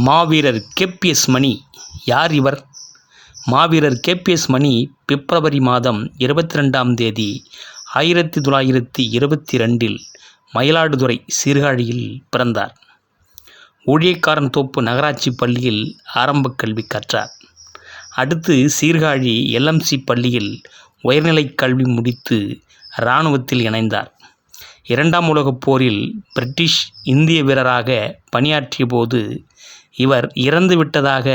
மாவீரர் கேபிஎஸ் மணி யார் இவர்? மாவீரர் கேபிஎஸ் மணி பிப்ரவரி மாதம் 22ஆம் தேதி 1922 மயிலாடுதுறை சீர்காழியில் பிறந்தார். ஊழியக்காரன் தோப்பு நகராட்சி பள்ளியில் ஆரம்பக் கல்வி கற்றார். அடுத்து சீர்காழி LMC பள்ளியில் உயர்நிலைக் கல்வி முடித்து இராணுவத்தில் இணைந்தார். 2ஆம் உலகப் போரில் பிரிட்டிஷ் இந்திய வீரராக பணியாற்றிய போது இவர் இறந்து விட்டதாக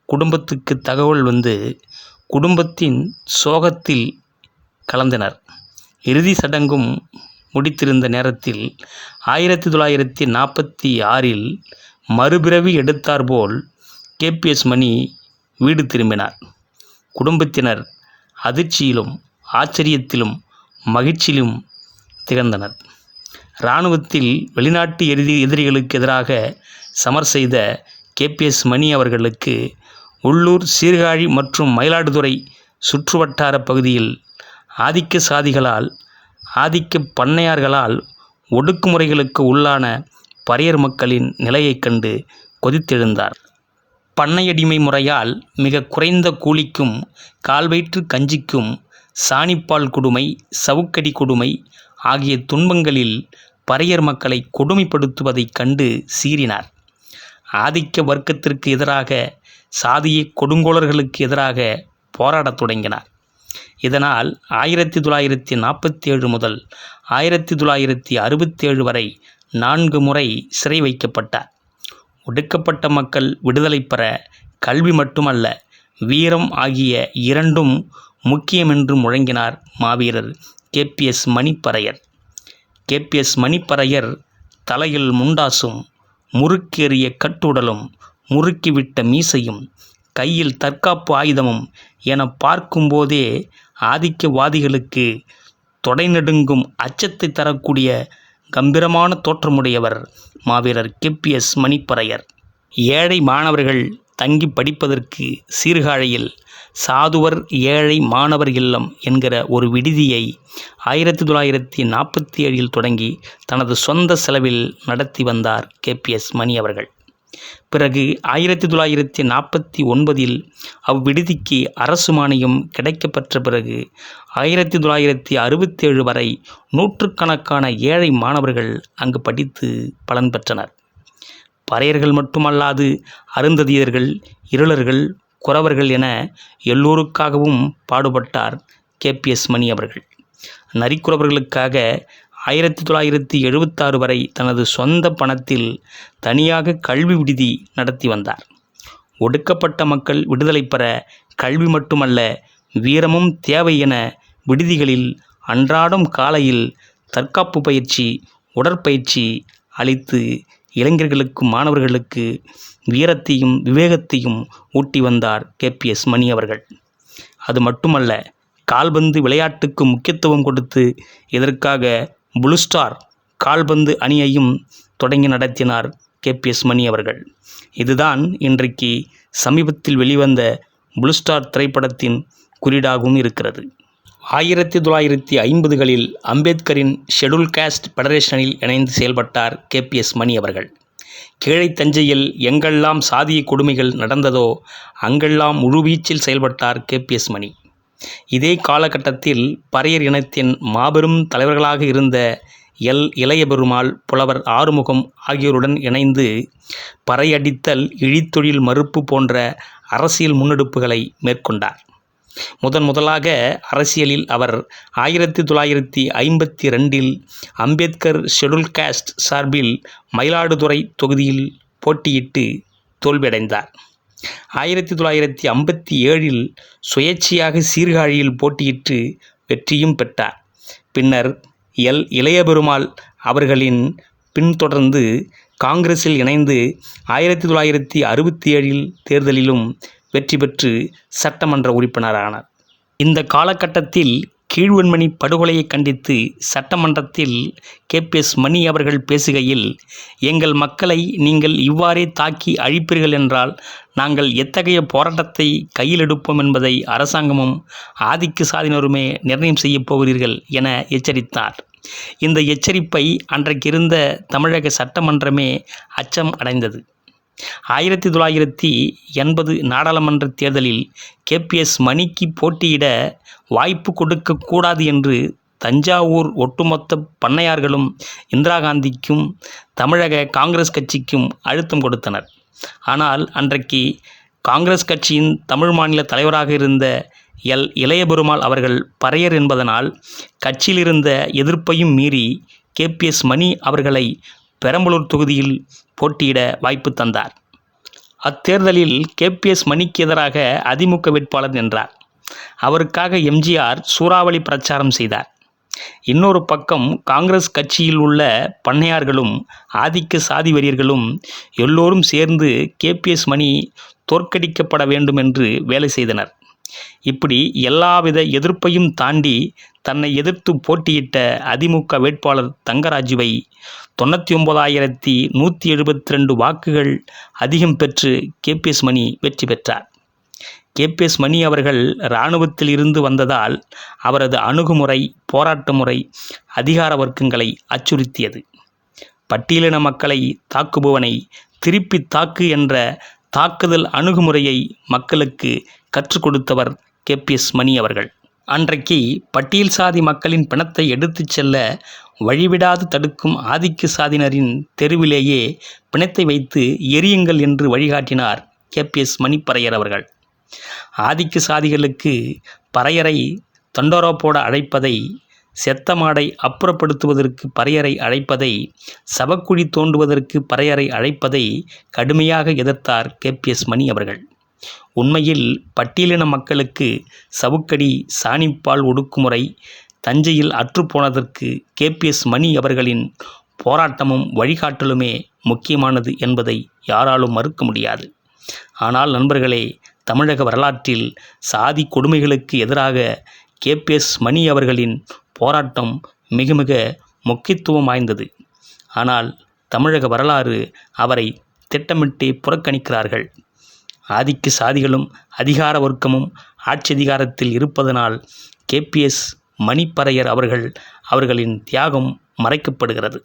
குடும்பத்துக்கு தகவல் வந்து குடும்பத்தின் சோகத்தில் கலந்தனர். இறுதி சடங்கும் முடித்திருந்த நேரத்தில் 1946 மறுபிறவி எடுத்தாற்போல் கேபிஎஸ் மணி வீடு திரும்பினார். குடும்பத்தினர் அதிர்ச்சியிலும் ஆச்சரியத்திலும் மகிழ்ச்சியிலும் திகழ்ந்தனர். இராணுவத்தில் வெளிநாட்டு எதிரிகளுக்கு எதிராக சமர் செய்த கேபிஎஸ் மணி அவர்களுக்கு உள்ளூர் சீர்காழி மற்றும் மயிலாடுதுறை சுற்றுவட்டார பகுதியில் ஆதிக்க சாதிகளால் ஆதிக்க பண்ணையார்களால் ஒடுக்குமுறைகளுக்கு உள்ளான பறையர் மக்களின் நிலையைக் கண்டு கொதித்தெழுந்தார். பண்ணையடிமை முறையால் மிக குறைந்த கூலிக்கும் கால்வயிற்று கஞ்சிக்கும் சாணிப்பால் கொடுமை, சவுக்கடி கொடுமை ஆகிய துன்பங்களில் பறையர் மக்களை கொடுமைப்படுத்துவதைக் கண்டு சீறினார். ஆதிக்க வர்க்கத்திற்கு எதிராக, சாதிய கொடுங்கோலர்களுக்கு எதிராக போராடத் தொடங்கினார். இதனால் 1947 முதல் 1967 வரை 4 முறை சிறை வைக்கப்பட்டார். ஒடுக்கப்பட்ட மக்கள் விடுதலை பெற கல்வி மட்டுமல்ல, வீரம் ஆகிய இரண்டும் முக்கியமென்று முழங்கினார் மாவீரர் கேபிஎஸ் மணி பறையர். கேபிஎஸ் மணி பறையர் தலையில் முண்டாசும், முறுக்கேறிய கட்டுடலும், முறுக்கிவிட்ட மீசையும், கையில் தற்காப்பு ஆயுதமும் என பார்க்கும்போதே ஆதிக்கவாதிகளுக்கு தொடை நடுங்கும் அச்சத்தை தரக்கூடிய கம்பீரமான தோற்றமுடையவர் மாவீரர் கேபிஎஸ் மணி பறையர். ஏழை மாணவர்கள் தங்கி படிப்பதற்கு சீர்காழியில் சாதுவர் ஏழை மாணவர் இல்லம் என்கிற ஒரு விடுதியை 1947 தொடங்கி தனது சொந்த செலவில் நடத்தி வந்தார் கேபிஎஸ் மணி அவர்கள். பிறகு 1949 அவ்விடுதிக்கு அரசு மானியம் கிடைக்கப்பெற்ற பிறகு 1967 வரை நூற்றுக்கணக்கான ஏழை மாணவர்கள் அங்கு படித்து பலன் பெற்றனர். பறையர்கள் மட்டுமல்லாது அருந்ததியர்கள், இருளர்கள், குறவர்கள் என எல்லோருக்காகவும் பாடுபட்டார் கேபிஎஸ் மணி அவர்கள். நரிக்குறவர்களுக்காக 1976 வரை தனது சொந்த பணத்தில் தனியாக கல்வி விடுதி நடத்தி வந்தார். ஒடுக்கப்பட்ட மக்கள் விடுதலை பெற கல்வி மட்டுமல்ல, வீரமும் தேவை என விடுதிகளில் அன்றாடம் காலையில் தற்காப்பு பயிற்சி, உடற்பயிற்சி அளித்து இளைஞர்களுக்கு, மாணவர்களுக்கு வீரத்தையும் விவேகத்தையும் ஊட்டி வந்தார் கேபிஎஸ் மணி அவர்கள். அது மட்டுமல்ல, கால்பந்து விளையாட்டுக்கு முக்கியத்துவம் கொடுத்து இதற்காக ப்ளூ ஸ்டார் கால்பந்து அணியையும் தொடங்கி நடத்தினார் கேபிஎஸ் மணி அவர்கள். இதுதான் இன்றைக்கு சமீபத்தில் வெளிவந்த ப்ளூ ஸ்டார் திரைப்படத்தின் குறியீடாகவும் இருக்கிறது. 1950களில் அம்பேத்கரின் ஷெட்யூல் காஸ்ட் ஃபெடரேஷனில் இணைந்து செயல்பட்டார் கேபிஎஸ் மணி அவர்கள். கீழை தஞ்சையில் எங்கெல்லாம் சாதிய கொடுமைகள் நடந்ததோ அங்கெல்லாம் முழுவீச்சில் செயல்பட்டார் கேபிஎஸ் மணி. இதே காலகட்டத்தில் பறையர் இனத்தின் மாபெரும் தலைவர்களாக இருந்த இளையபெருமாள், புலவர் ஆறுமுகம் ஆகியோருடன் இணைந்து பறையடித்தல், இழித்தொழில் மறுப்பு போன்ற அரசியல் முன்னெடுப்புகளை மேற்கொண்டார். முதலாக அரசியலில் அவர் 1952 அம்பேத்கர் ஷெட்யூல் காஸ்ட் சார்பில் மயிலாடுதுறை தொகுதியில் போட்டியிட்டு தோல்வியடைந்தார். 1957 சுயேட்சையாக சீர்காழியில் போட்டியிட்டு வெற்றியும் பெற்றார். பின்னர் இளையபெருமாள் அவர்களின் பின்தொடர்ந்து காங்கிரஸில் இணைந்து 1967 தேர்தலிலும் வெற்றி பெற்று சட்டமன்ற உறுப்பினரானார். இந்த காலகட்டத்தில் கீழ்வெண்மணி படுகொலையை கண்டித்து சட்டமன்றத்தில் கேபிஎஸ் மணி அவர்கள் பேசுகையில், எங்கள் மக்களை நீங்கள் இவ்வாறே தாக்கி அழிப்பீர்கள் என்றால் நாங்கள் எத்தகைய போராட்டத்தை கையில் எடுப்போம் என்பதை அரசாங்கமும் ஆதிக்க சாதியினருமே நிர்ணயம் செய்யப் போகிறீர்கள் என எச்சரித்தார். இந்த எச்சரிப்பை அன்றைக்கு இருந்த தமிழக சட்டமன்றமே அச்சம் அடைந்தது. 1980 நாடாளுமன்ற தேர்தலில் கேபிஎஸ் மணிக்கு போட்டியிட வாய்ப்பு கொடுக்கக்கூடாது என்று தஞ்சாவூர் ஒட்டுமொத்த பண்ணையார்களும் இந்திரா காந்திக்கும் தமிழக காங்கிரஸ் கட்சிக்கும் அழுத்தம் கொடுத்தனர். ஆனால் அன்றைக்கு காங்கிரஸ் கட்சியின் தமிழ் மாநில தலைவராக இருந்த இளையபெருமாள் அவர்கள் பறையர் என்பதனால் கட்சியில் இருந்த எதிர்ப்பையும் மீறி கேபிஎஸ் மணி அவர்களை பெரம்பலூர் தொகுதியில் போட்டியிட வாய்ப்பு தந்தார். அத்தேர்தலில் கேபிஎஸ் மணிக்கு எதிராக அதிமுக வேட்பாளர் நின்றார். அவருக்காக எம்ஜிஆர் சூறாவளி பிரச்சாரம் செய்தார். இன்னொரு பக்கம் காங்கிரஸ் கட்சியில் உள்ள பண்ணையார்களும் ஆதிக்க சாதி வெறியர்களும் எல்லோரும் சேர்ந்து கேபிஎஸ் மணி தோற்கடிக்கப்பட வேண்டும் என்று வேலை செய்தனர். இப்படி எல்லாவித எதிர்ப்பையும் தாண்டி தன்னை எதிர்த்து போட்டியிட்ட அதிமுக வேட்பாளர் தங்கராஜுவை 99,172 வாக்குகள் அதிகம் பெற்று கேபிஎஸ் மணி வெற்றி பெற்றார். கேபிஎஸ் மணி அவர்கள் இராணுவத்தில் இருந்து வந்ததால் அவரது அணுகுமுறை, போராட்ட முறை அதிகார வர்க்கங்களை அச்சுறுத்தியது. பட்டியலின மக்களை தாக்குபவனை திருப்பி தாக்கு என்ற தாக்குதல் அணுகுமுறையை மக்களுக்கு கற்றுக் கொடுத்தவர் கேபிஎஸ் மணி அவர்கள். அன்றைக்கு பட்டியல் சாதி மக்களின் பிணத்தை எடுத்துச் செல்ல வழிவிடாது தடுக்கும் ஆதிக்க சாதியினரின் தெருவிலேயே பிணத்தை வைத்து எரியுங்கள் என்று வழிகாட்டினார் கேபிஎஸ் மணி பறையர் அவர்கள். ஆதிக்க சாதிகளுக்கு பறையரை தண்டோரா போட அழைப்பதை, செத்த மாடை அப்புறப்படுத்துவதற்கு பறையரை அழைப்பதை, சவக்குழி தோண்டுவதற்கு பறையரை அழைப்பதை கடுமையாக எதிர்த்தார் கேபிஎஸ் மணி அவர்கள். உண்மையில் பட்டியலின மக்களுக்கு சவுக்கடி, சாணிப்பால் ஒடுக்குமுறை தஞ்சையில் அற்றுப்போனதற்கு கேபிஎஸ் மணி அவர்களின் போராட்டமும் வழிகாட்டலுமே முக்கியமானது என்பதை யாராலும் மறுக்க முடியாது. ஆனால் நண்பர்களே, தமிழக வரலாற்றில் சாதி கொடுமைகளுக்கு எதிராக கேபிஎஸ் மணி அவர்களின் போராட்டம் மிக மிக முக்கியத்துவம் வாய்ந்தது. ஆனால் தமிழக வரலாறு அவரை திட்டமிட்டே புறக்கணிக்கிறார்கள். ஆதிக்க சாதிகளும் அதிகார வர்க்கமும் ஆட்சி அதிகாரத்தில் இருப்பதனால் கேபிஎஸ் மணி பறையர் அவர்களின் தியாகம் மறைக்கப்படுகிறது.